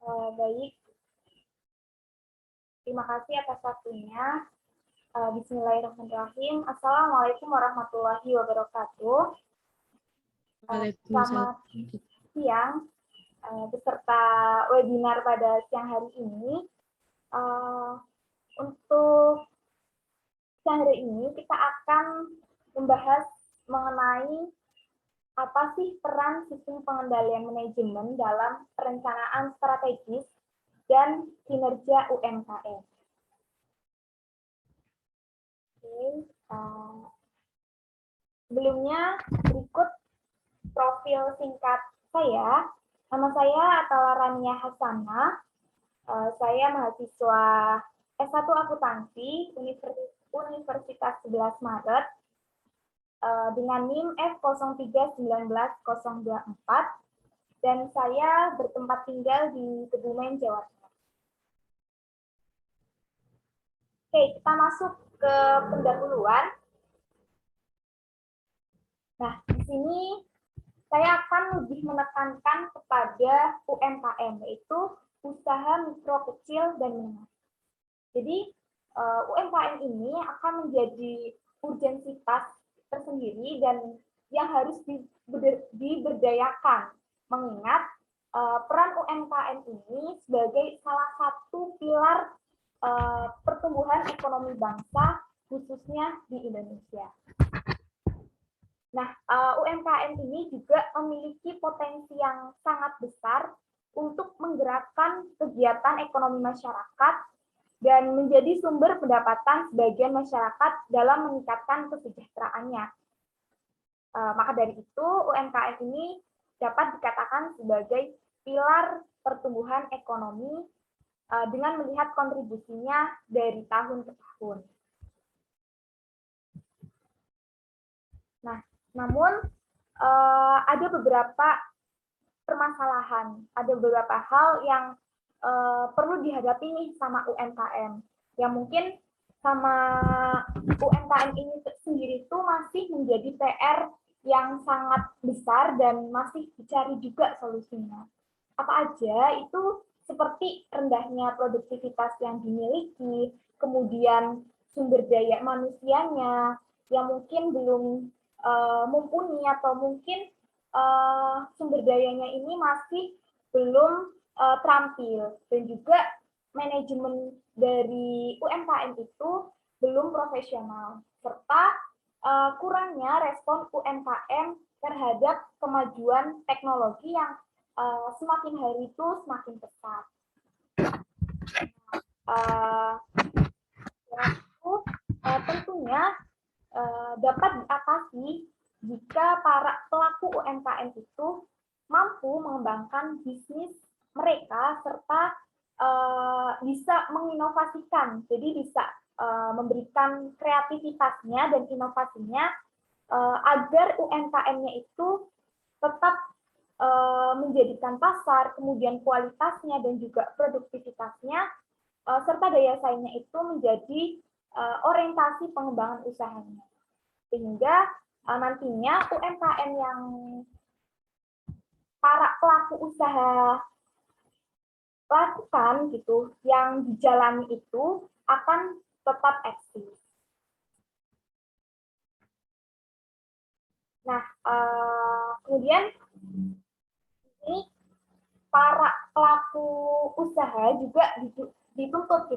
Baik, terima kasih atas waktunya. Bismillahirrahmanirrahim. Assalamualaikum warahmatullahi wabarakatuh. Selamat siang, beserta webinar pada siang hari ini. Untuk siang hari ini kita akan membahas mengenai apa sih peran sistem pengendalian manajemen dalam perencanaan strategis dan kinerja UMKM. Sebelumnya berikut profil singkat saya. Nama saya Atala Rania Hasanah. Saya mahasiswa S1 Akuntansi Universitas 11 Maret dengan NIM F031924 dan saya bertempat tinggal di Kebumen, Jawa Tengah. Oke, kita masuk ke pendahuluan. Nah, di sini saya akan lebih menekankan kepada UMKM, yaitu usaha mikro kecil dan menengah. Jadi, UMKM ini akan menjadi urgensitas tersendiri dan yang harus diberdayakan, mengingat peran UMKM ini sebagai salah satu pilar pertumbuhan ekonomi bangsa, khususnya di Indonesia. Nah, UMKM ini juga memiliki potensi yang sangat besar untuk menggerakkan kegiatan ekonomi masyarakat dan menjadi sumber pendapatan sebagian masyarakat dalam meningkatkan kesejahteraannya. Maka dari itu, UMKM ini dapat dikatakan sebagai pilar pertumbuhan ekonomi dengan melihat kontribusinya dari tahun ke tahun. Nah, namun ada beberapa permasalahan, ada beberapa hal yang perlu dihadapi nih sama UMKM, yang mungkin sama UMKM ini sendiri itu masih menjadi PR yang sangat besar dan masih dicari juga solusinya. Apa aja itu? Seperti rendahnya produktivitas yang dimiliki, kemudian sumber daya manusianya yang mungkin belum mumpuni atau mungkin sumber dayanya ini masih belum terampil, dan juga manajemen dari UMKM itu belum profesional, serta kurangnya respon UMKM terhadap kemajuan teknologi yang semakin hari itu semakin pesat. Tentunya dapat diatasi jika para pelaku UMKM itu mampu mengembangkan bisnis mereka serta bisa menginovasikan, jadi bisa memberikan kreativitasnya dan inovasinya agar UMKM-nya itu tetap menjadikan pasar, kemudian kualitasnya dan juga produktivitasnya, serta daya saingnya itu menjadi orientasi pengembangan usahanya. Sehingga nantinya UMKM yang para pelaku usaha lakukan gitu, yang dijalani itu akan tetap eksis. Nah, kemudian ini para pelaku usaha juga dituntut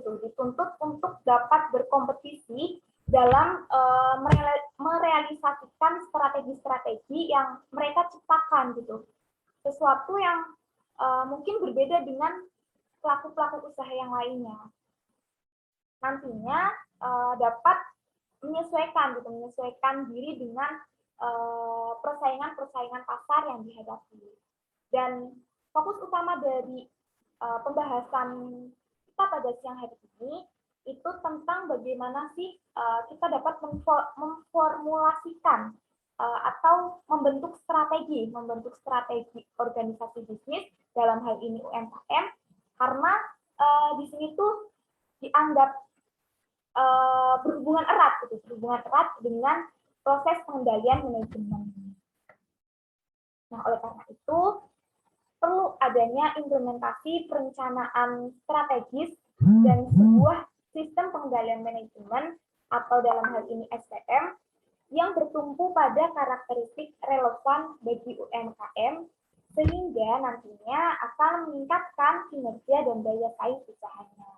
untuk dapat berkompetisi dalam merealisasikan strategi-strategi yang mereka ciptakan gitu. Sesuatu yang mungkin berbeda dengan pelaku-pelaku usaha yang lainnya. Nantinya dapat menyesuaikan diri dengan persaingan pasar yang dihadapi. Dan fokus utama dari pembahasan kita pada siang hari ini itu tentang bagaimana sih kita dapat memformulasikan atau membentuk strategi organisasi bisnis, dalam hal ini UMKM, karena di sini tuh dianggap berhubungan erat dengan proses pengendalian manajemen. Nah, oleh karena itu perlu ada adanya implementasi perencanaan strategis dan sebuah sistem pengendalian manajemen atau dalam hal ini SPM yang bertumpu pada karakteristik relevan bagi UMKM sehingga nantinya akan meningkatkan kinerja dan daya saing usahanya.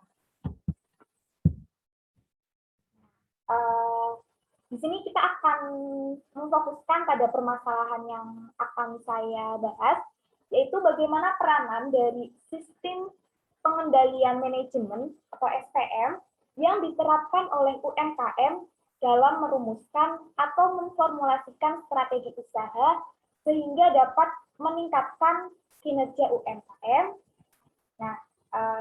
Di sini kita akan memfokuskan pada permasalahan yang akan saya bahas, yaitu bagaimana peranan dari sistem pengendalian manajemen atau SPM yang diterapkan oleh UMKM dalam merumuskan atau memformulasikan strategi usaha sehingga dapat meningkatkan kinerja UMKM. Nah,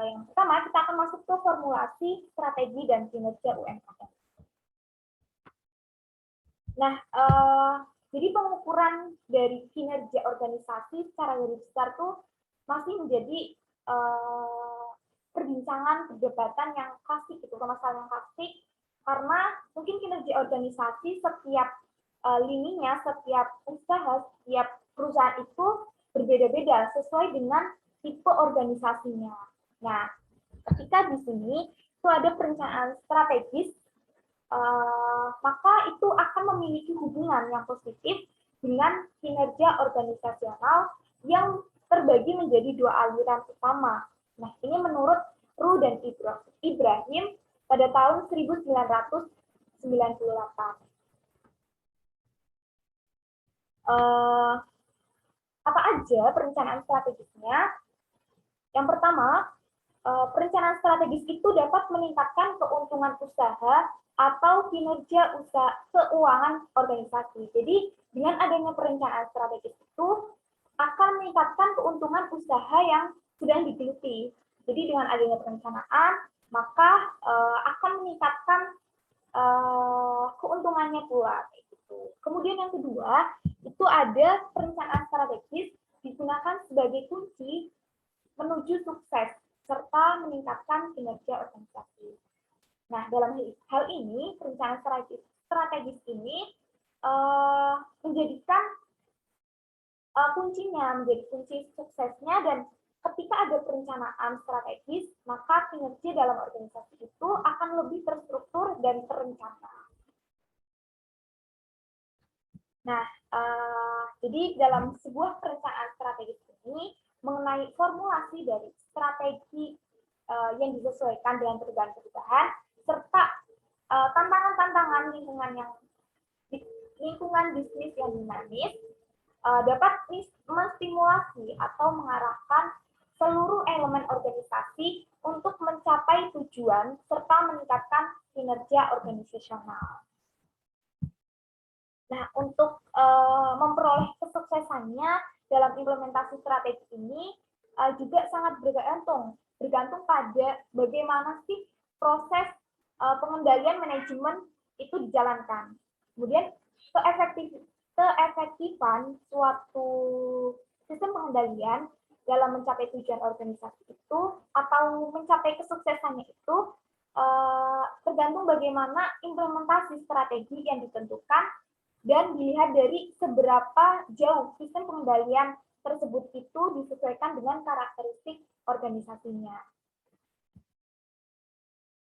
yang pertama kita akan masuk ke formulasi strategi dan kinerja UMKM. Nah, jadi pengukuran dari kinerja organisasi secara garis besar tuh masih menjadi perbincangan, perdebatan yang klasik, itu permasalahan yang klasik, karena mungkin kinerja organisasi setiap lininya, setiap usaha, setiap perusahaan itu berbeda-beda sesuai dengan tipe organisasinya. Nah, ketika di sini itu ada perencanaan strategis, maka itu akan memiliki hubungan yang positif dengan kinerja organisasional yang terbagi menjadi dua aliran utama. Nah, ini menurut Ru dan Ibrahim pada tahun 1998. Apa aja perencanaan strategisnya? Yang pertama, perencanaan strategis itu dapat meningkatkan keuntungan usaha atau kinerja usaha keuangan organisasi. Jadi, dengan adanya perencanaan strategis itu akan meningkatkan keuntungan usaha yang sudah digeluti. Jadi, dengan adanya perencanaan, maka akan meningkatkan keuntungannya pula. Kemudian yang kedua, itu ada perencanaan strategis digunakan sebagai kunci menuju sukses serta meningkatkan kinerja organisasi. Nah, dalam hal ini, perencanaan strategis ini menjadikan kuncinya, menjadi kunci suksesnya, dan ketika ada perencanaan strategis, maka kinerja dalam organisasi itu akan lebih terstruktur dan terencana. Nah, jadi dalam sebuah perencanaan strategis ini, mengenai formulasi dari strategi yang disesuaikan dengan perubahan-perubahan, serta tantangan-tantangan lingkungan bisnis yang dinamis, dapat menstimulasi atau mengarahkan seluruh elemen organisasi untuk mencapai tujuan serta meningkatkan kinerja organisasional. Nah, untuk memperoleh kesuksesannya dalam implementasi strategi ini juga sangat bergantung pada bagaimana sih proses pengendalian manajemen itu dijalankan. Kemudian keefektifan suatu sistem pengendalian dalam mencapai tujuan organisasi itu atau mencapai kesuksesannya itu tergantung bagaimana implementasi strategi yang ditentukan dan dilihat dari seberapa jauh sistem pengendalian tersebut itu disesuaikan dengan karakteristik organisasinya.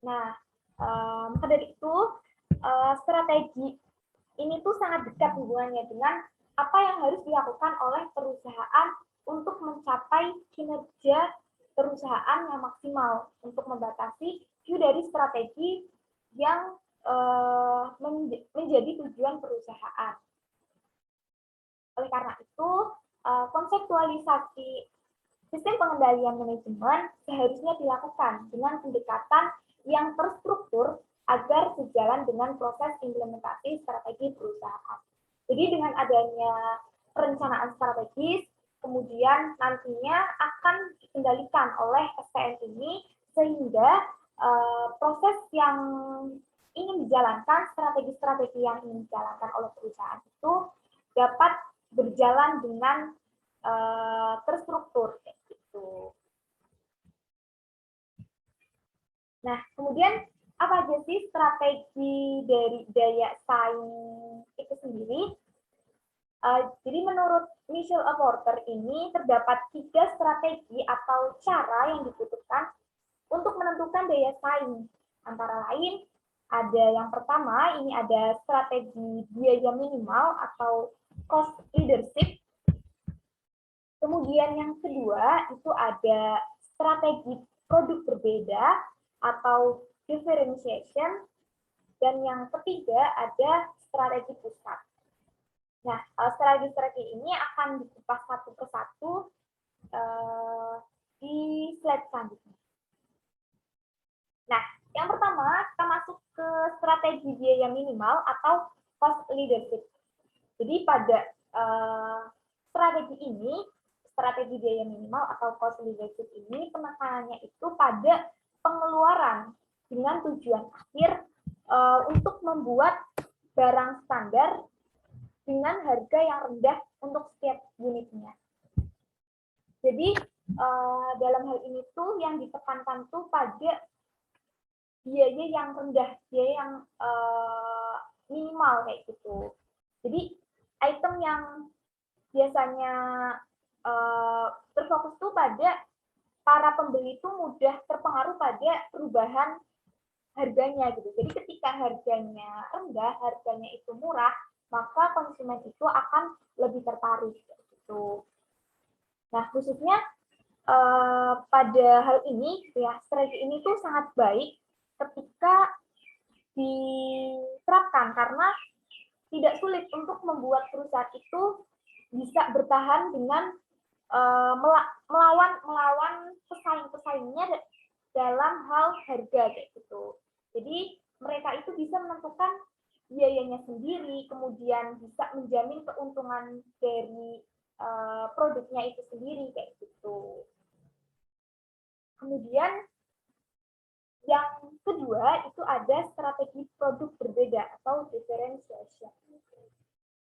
Nah, maka dari itu strategi ini tuh sangat dekat hubungannya dengan apa yang harus dilakukan oleh perusahaan untuk mencapai kinerja perusahaan yang maksimal untuk membatasi view dari strategi yang menjadi tujuan perusahaan. Oleh karena itu, konseptualisasi sistem pengendalian manajemen seharusnya dilakukan dengan pendekatan yang terstruktur agar sejalan dengan proses implementasi strategi perusahaan. Jadi dengan adanya perencanaan strategis, kemudian nantinya akan dikendalikan oleh SPM ini sehingga proses yang ingin dijalankan, strategi-strategi yang ingin dijalankan oleh perusahaan itu dapat berjalan dengan terstruktur. Gitu. Nah, kemudian apa aja sih strategi dari daya saing itu sendiri? Jadi menurut Michelle Porter ini terdapat 3 strategi atau cara yang dibutuhkan untuk menentukan daya saing. Antara lain, ada yang pertama, ini ada strategi biaya minimal atau cost leadership. Kemudian yang kedua, itu ada strategi produk berbeda atau differentiation. Dan yang ketiga, ada strategi pusat. Nah, strategi-strategi ini akan dikupas satu persatu di slide selanjutnya. Nah, yang pertama, kita masuk ke strategi biaya minimal atau cost leadership. Jadi pada strategi biaya minimal atau cost leadership ini penekanannya itu pada pengeluaran dengan tujuan akhir untuk membuat barang standar dengan harga yang rendah untuk setiap unitnya. Jadi dalam hal ini tuh yang ditekankan tuh pada biaya yang rendah, biaya yang minimal kayak gitu. Jadi item yang biasanya berfokus tuh pada para pembeli itu mudah terpengaruh pada perubahan harganya gitu. Jadi ketika harganya rendah, harganya itu murah, maka konsumen itu akan lebih tertarik gitu. Nah, khususnya pada hal ini ya, strategi ini tuh sangat baik ketika diterapkan karena tidak sulit untuk membuat perusahaan itu bisa bertahan dengan melawan pesaing-pesaingnya dalam hal harga kayak gitu. Jadi mereka itu bisa menentukan biayanya sendiri, kemudian bisa menjamin keuntungan dari produknya itu sendiri kayak gitu. Kemudian yang kedua itu ada strategi produk berbeda atau differentiation.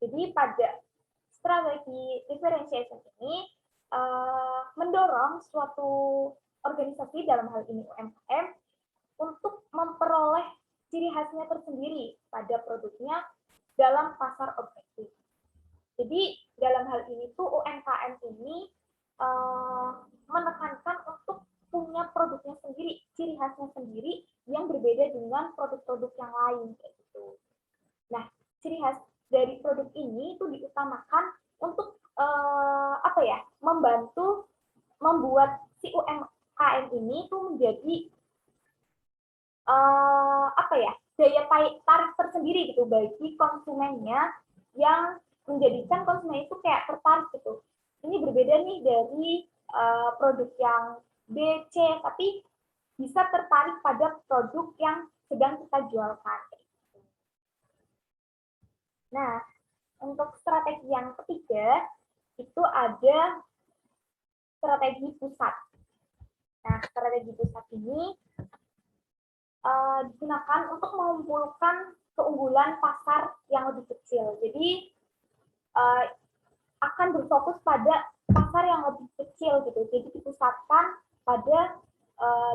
Jadi pada strategi differentiation ini mendorong suatu organisasi dalam hal ini UMKM untuk memperoleh ciri khasnya tersendiri pada produknya dalam pasar objektif. Jadi dalam hal ini tuh UMKM ini menekankan untuk punya produknya sendiri, ciri khasnya sendiri yang berbeda dengan produk-produk yang lain kayak gitu. Nah, ciri khas dari produk ini itu diutamakan untuk membantu membuat si UMKM ini itu menjadi daya tarik tersendiri gitu bagi konsumennya yang menjadikan konsumen itu kayak tertarik gitu. Ini berbeda nih dari produk yang B, C, tapi bisa tertarik pada produk yang sedang kita jualkan. Nah, untuk strategi yang ketiga, itu ada strategi pusat. Nah, strategi pusat ini digunakan untuk mengumpulkan keunggulan pasar yang lebih kecil. Jadi, akan berfokus pada pasar yang lebih kecil gitu. Jadi dipusatkan pada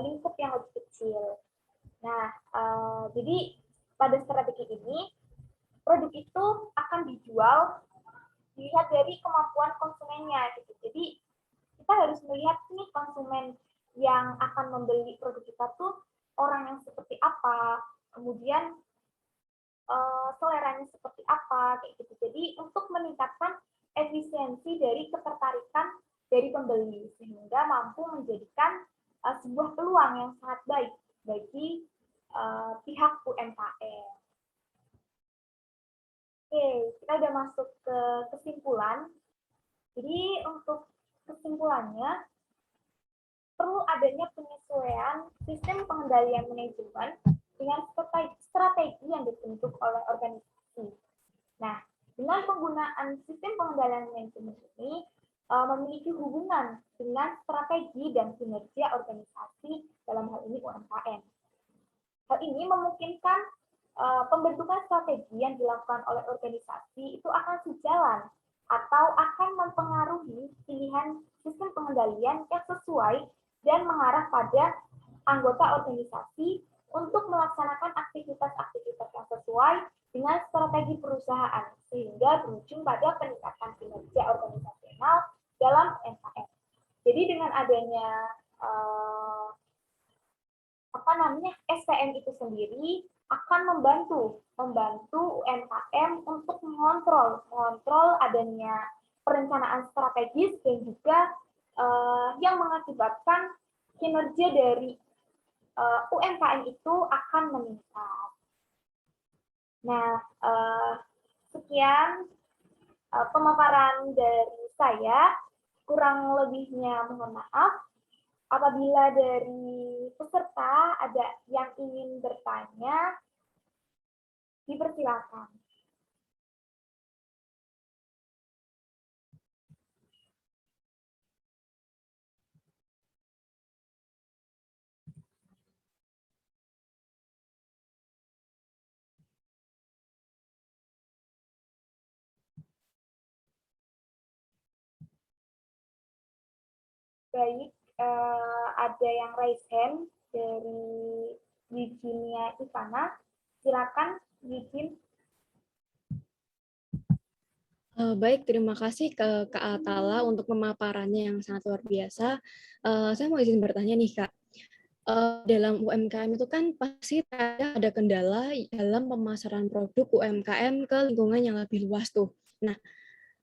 lingkup yang lebih kecil. Nah, jadi pada strategi ini produk itu akan dijual dilihat dari kemampuan konsumennya gitu. Jadi kita harus melihat nih konsumen yang akan membeli produk kita tuh orang yang seperti apa, kemudian seleranya seperti apa kayak gitu. Jadi untuk meningkatkan efisiensi dari ketertarikan dari pembeli sehingga mampu menjadikan sebuah peluang yang sangat baik bagi pihak UMKM. Oke, kita udah masuk ke kesimpulan. Jadi untuk kesimpulannya perlu adanya penyesuaian sistem pengendalian manajemen dengan strategi yang dibentuk oleh organisasi. Nah, dengan penggunaan sistem pengendalian manajemen ini memiliki hubungan dengan strategi dan kinerja organisasi dalam hal ini UMKM. Hal ini memungkinkan pembentukan strategi yang dilakukan oleh organisasi itu akan sejalan atau akan mempengaruhi pilihan sistem pengendalian yang sesuai dan mengarah pada anggota organisasi untuk melaksanakan aktivitas-aktivitas yang sesuai dengan strategi perusahaan sehingga berujung pada peningkatan kinerja organisasional dalam UMKM. Jadi dengan adanya SPM itu sendiri akan membantu UMKM untuk mengontrol adanya perencanaan strategis dan juga yang mengakibatkan kinerja dari UMKM itu akan meningkat. Nah, sekian pemaparan dari saya. Kurang lebihnya mohon maaf. Apabila dari peserta ada yang ingin bertanya, dipersilakan. Baik, ada yang raise hand dari Virginia Ivana. Silakan, Virgin. Baik, terima kasih ke Kak Atala untuk pemaparannya yang sangat luar biasa. Saya mau izin bertanya nih, Kak. Dalam UMKM itu kan pasti ada kendala dalam pemasaran produk UMKM ke lingkungan yang lebih luas tuh. Nah,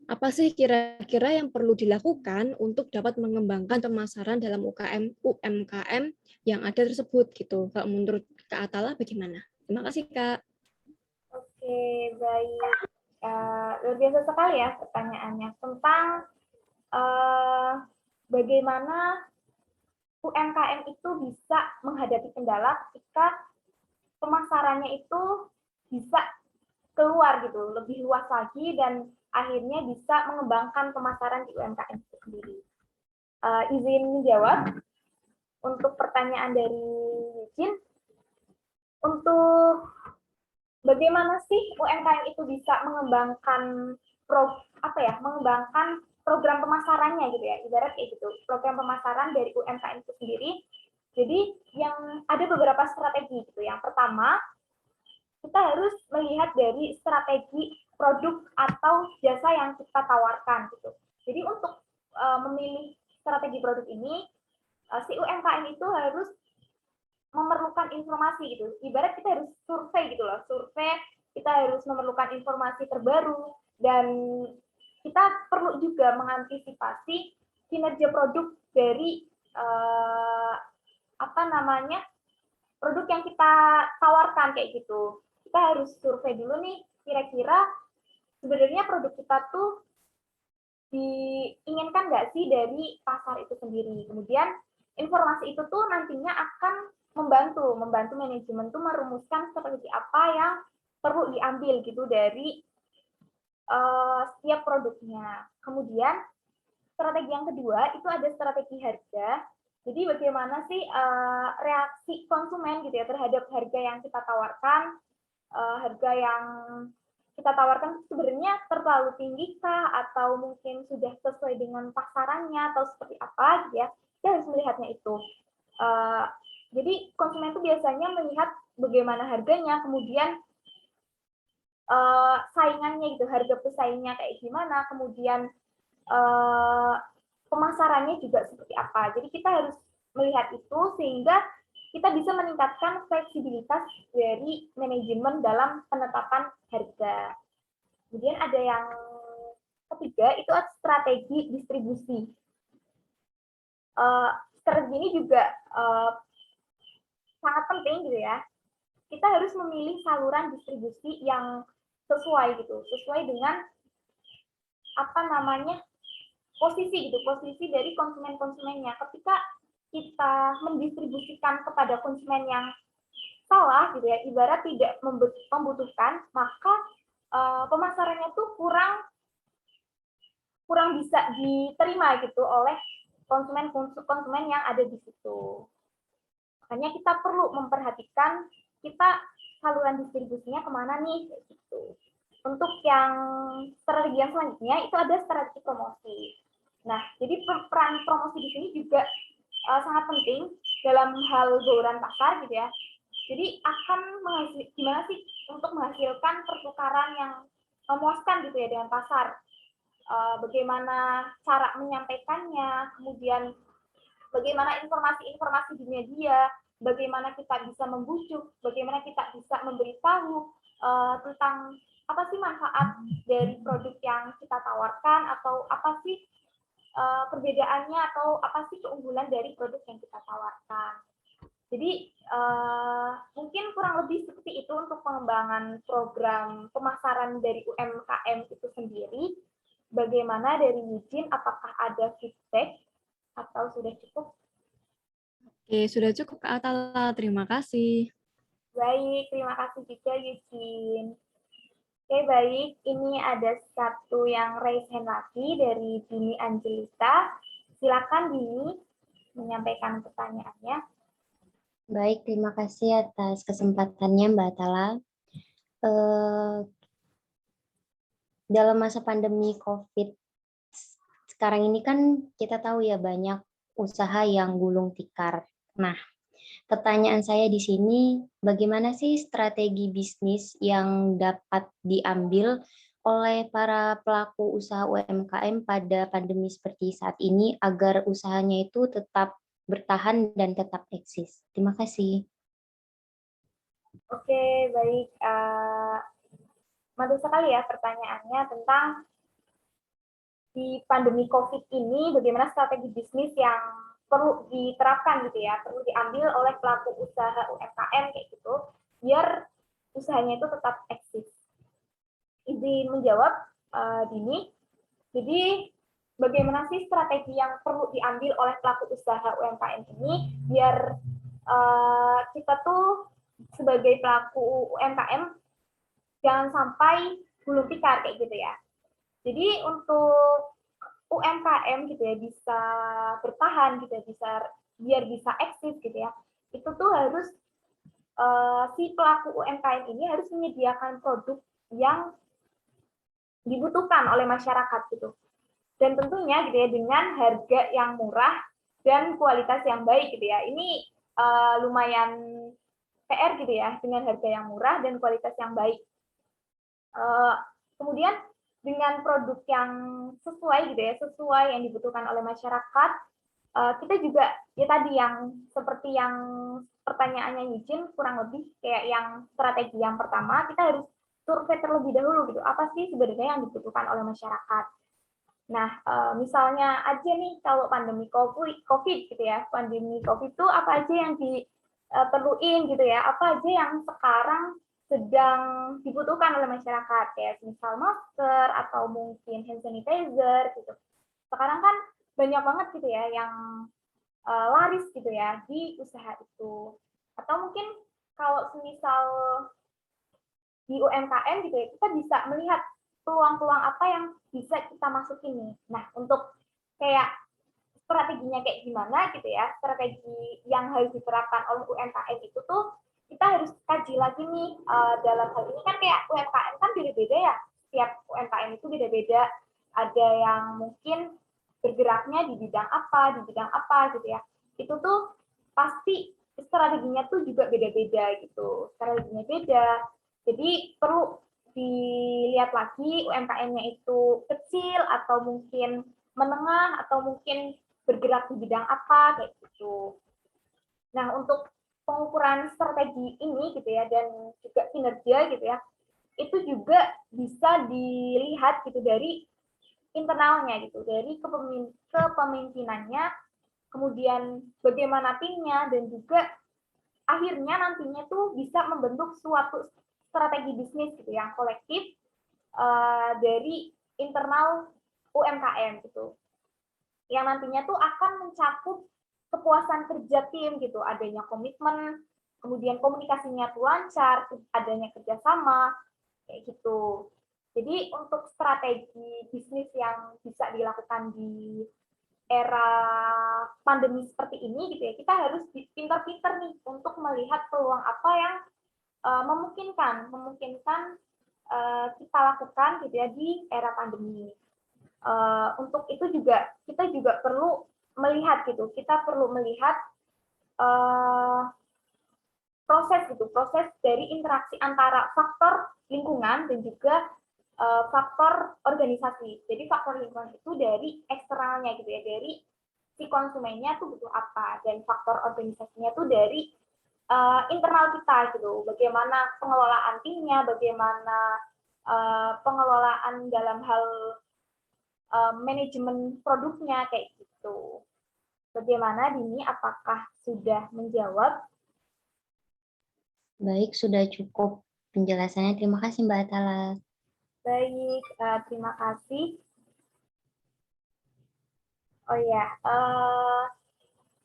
apa sih kira-kira yang perlu dilakukan untuk dapat mengembangkan pemasaran dalam UMKM yang ada tersebut gitu? Kalau menurut Kak Atala bagaimana? Terima kasih, Kak. Oke, baik. Luar biasa sekali ya pertanyaannya tentang bagaimana UMKM itu bisa menghadapi kendala ketika pemasarannya itu bisa keluar gitu, lebih luas lagi dan akhirnya bisa mengembangkan pemasaran di UMKM itu sendiri. Izin menjawab untuk pertanyaan dari Yujin, untuk bagaimana sih UMKM itu bisa mengembangkan mengembangkan program pemasarannya gitu ya, ibarat kayak gitu, program pemasaran dari UMKM itu sendiri. Jadi yang ada beberapa strategi gitu. Yang pertama, kita harus melihat dari strategi produk atau jasa yang kita tawarkan gitu. Jadi untuk memilih strategi produk ini, si UMKM itu harus memerlukan informasi gitu. Ibarat kita harus survei gitu loh, survei, kita harus memerlukan informasi terbaru dan kita perlu juga mengantisipasi kinerja produk dari produk yang kita tawarkan kayak gitu. Kita harus survei dulu nih, kira-kira sebenarnya produk kita tuh diinginkan nggak sih dari pasar itu sendiri. Kemudian informasi itu tuh nantinya akan membantu manajemen tuh merumuskan strategi apa yang perlu diambil gitu dari setiap produknya. Kemudian strategi yang kedua itu ada strategi harga. Jadi bagaimana sih reaksi konsumen gitu ya terhadap harga yang kita tawarkan, harga yang kita tawarkan sebenarnya terlalu tinggi kah atau mungkin sudah sesuai dengan pasarannya atau seperti apa gitu ya. Kita harus melihatnya itu. Jadi konsumen itu biasanya melihat bagaimana harganya, kemudian saingannya gitu, harga pesaingnya kayak gimana, kemudian pemasarannya juga seperti apa. Jadi kita harus melihat itu sehingga kita bisa meningkatkan fleksibilitas dari manajemen dalam penetapan harga. Kemudian ada yang ketiga, itu strategi distribusi. Strategi ini juga sangat penting gitu ya. Kita harus memilih saluran distribusi yang sesuai gitu, sesuai dengan posisi dari konsumennya. Ketika kita mendistribusikan kepada konsumen yang salah gitu ya, ibarat tidak membutuhkan, maka pemasarannya tuh kurang bisa diterima gitu oleh konsumen yang ada di situ. Makanya kita perlu memperhatikan kita saluran distribusinya kemana nih gitu. Untuk yang strategi yang selanjutnya itu ada strategi promosi. Nah, jadi peran promosi di sini juga sangat penting dalam hal bauran pasar gitu ya. Jadi akan gimana sih untuk menghasilkan pertukaran yang memuaskan gitu ya dengan pasar. Bagaimana cara menyampaikannya, kemudian bagaimana informasi-informasi di media, bagaimana kita bisa membujuk, bagaimana kita bisa memberitahu tentang apa sih manfaat dari produk yang kita tawarkan, atau apa sih perbedaannya, atau apa sih keunggulan dari produk yang kita tawarkan. Jadi mungkin kurang lebih seperti itu untuk pengembangan program pemasaran dari UMKM itu sendiri. Bagaimana dari Eugene, apakah ada feedback atau sudah cukup? Oke, sudah cukup Kak Atala. Terima kasih. Baik, terima kasih juga Eugene. Oke, baik. Ini ada satu yang raise hand lagi dari Dini Angelita. Silakan Dini menyampaikan pertanyaannya. Baik, terima kasih atas kesempatannya Mbak Atala. Dalam masa pandemi COVID sekarang ini kan kita tahu ya banyak usaha yang gulung tikar. Nah, pertanyaan saya di sini, bagaimana sih strategi bisnis yang dapat diambil oleh para pelaku usaha UMKM pada pandemi seperti saat ini agar usahanya itu tetap bertahan dan tetap eksis? Terima kasih. Oke, baik. Mantap sekali ya pertanyaannya tentang di pandemi COVID ini bagaimana strategi bisnis yang perlu diterapkan gitu ya, perlu diambil oleh pelaku usaha UMKM kayak gitu, biar usahanya itu tetap eksis. Izin menjawab, Dini. Jadi bagaimana sih strategi yang perlu diambil oleh pelaku usaha UMKM ini biar kita tuh sebagai pelaku UMKM jangan sampai gulung tikar kayak gitu ya. Jadi untuk UMKM gitu ya bisa bertahan gitu ya, biar bisa eksis gitu ya. Itu tuh harus si pelaku UMKM ini harus menyediakan produk yang dibutuhkan oleh masyarakat gitu. Dan tentunya gitu ya dengan harga yang murah dan kualitas yang baik gitu ya. Ini lumayan PR gitu ya, dengan harga yang murah dan kualitas yang baik. Kemudian dengan produk yang sesuai gitu ya, sesuai yang dibutuhkan oleh masyarakat, kita juga ya tadi yang seperti yang pertanyaannya Eugene, kurang lebih kayak yang strategi yang pertama, kita harus survei terlebih dahulu gitu, apa sih sebenarnya yang dibutuhkan oleh masyarakat. Nah, misalnya aja nih kalau pandemi COVID gitu ya, pandemi COVID itu apa aja yang diperluin gitu ya, apa aja yang sekarang sedang dibutuhkan oleh masyarakat, kayak misal masker atau mungkin hand sanitizer gitu. Sekarang kan banyak banget gitu ya yang laris gitu ya di usaha itu. Atau mungkin kalau misal di UMKM gitu ya, kita bisa melihat peluang-peluang apa yang bisa kita masukin nih. Nah, untuk kayak strateginya kayak gimana gitu ya, strategi yang harus diterapkan oleh UMKM itu tuh kita harus kaji lagi nih dalam hal ini kan kayak UMKM kan beda-beda ya, setiap UMKM itu beda-beda, ada yang mungkin bergeraknya di bidang apa gitu ya, itu tuh pasti strateginya tuh juga beda-beda gitu, strateginya beda, jadi perlu dilihat lagi UMKM-nya itu kecil atau mungkin menengah atau mungkin bergerak di bidang apa kayak gitu. Nah, untuk pengukuran strategi ini gitu ya dan juga kinerja gitu ya, itu juga bisa dilihat gitu dari internalnya gitu, dari kepemimpinannya, kemudian bagaimana timnya dan juga akhirnya nantinya tuh bisa membentuk suatu strategi bisnis gitu yang kolektif dari internal UMKM gitu, yang nantinya tuh akan mencakup kepuasan kerja tim gitu, adanya komitmen, kemudian komunikasinya tuh lancar, adanya kerjasama, kayak gitu. Jadi untuk strategi bisnis yang bisa dilakukan di era pandemi seperti ini gitu ya, kita harus pintar-pintar nih untuk melihat peluang apa yang memungkinkan kita lakukan gitu ya di era pandemi. Untuk itu juga kita juga perlu melihat gitu, kita perlu melihat proses dari interaksi antara faktor lingkungan dan juga faktor organisasi. Jadi faktor lingkungan itu dari eksternalnya gitu ya, dari si konsumennya tuh butuh apa, dan faktor organisasinya tuh dari internal kita gitu. Bagaimana pengelolaan timnya, bagaimana pengelolaan dalam hal manajemen produknya kayak gitu. Bagaimana Dini, apakah sudah menjawab? Baik, sudah cukup penjelasannya. Terima kasih Mbak Atala. Baik, terima kasih. Oh ya,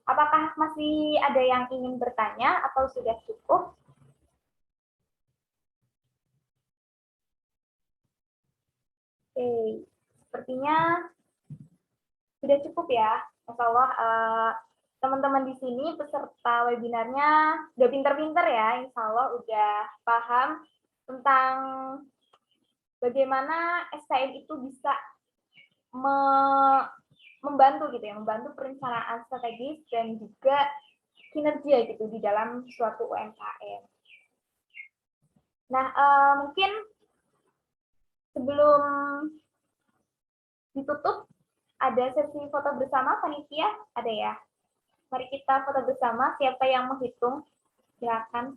apakah masih ada yang ingin bertanya atau sudah cukup? Oke, sepertinya sudah cukup ya. Masya Allah, teman-teman di sini peserta webinarnya udah pinter-pinter ya, insya Allah udah paham tentang bagaimana SKM itu bisa membantu gitu ya, membantu perencanaan strategis dan juga kinerja gitu di dalam suatu UMKM. Nah, mungkin sebelum ditutup ada sesi foto bersama panitia, ada ya? Mari kita foto bersama, siapa yang menghitung? Silakan.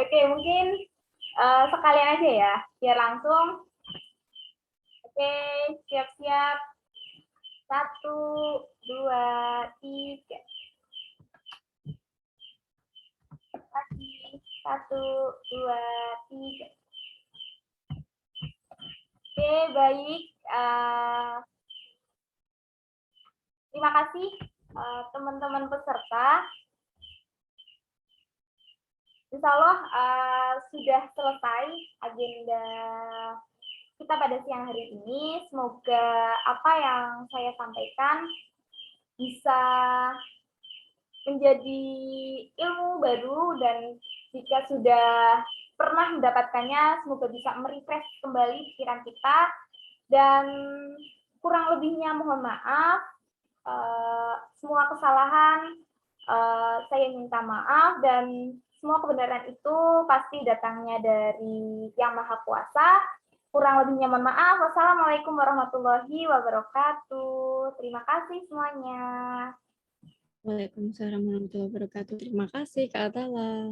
Oke, mungkin sekalian aja ya, biar langsung. Oke, siap-siap. 1, 2, 3. Lagi. 1, 2, 3. Oke, baik. Terima kasih teman-teman peserta. Insya Allah sudah selesai agenda kita pada siang hari ini. Semoga apa yang saya sampaikan bisa menjadi ilmu baru, dan jika sudah pernah mendapatkannya, semoga bisa merefresh kembali pikiran kita, dan kurang lebihnya mohon maaf. Semua kesalahan saya minta maaf, dan semua kebenaran itu pasti datangnya dari Yang Maha Kuasa. Kurang lebihnya mohon maaf. Wassalamualaikum warahmatullahi wabarakatuh. Terima kasih semuanya. Waalaikumsalam warahmatullahi wabarakatuh. Terima kasih Kak Atala.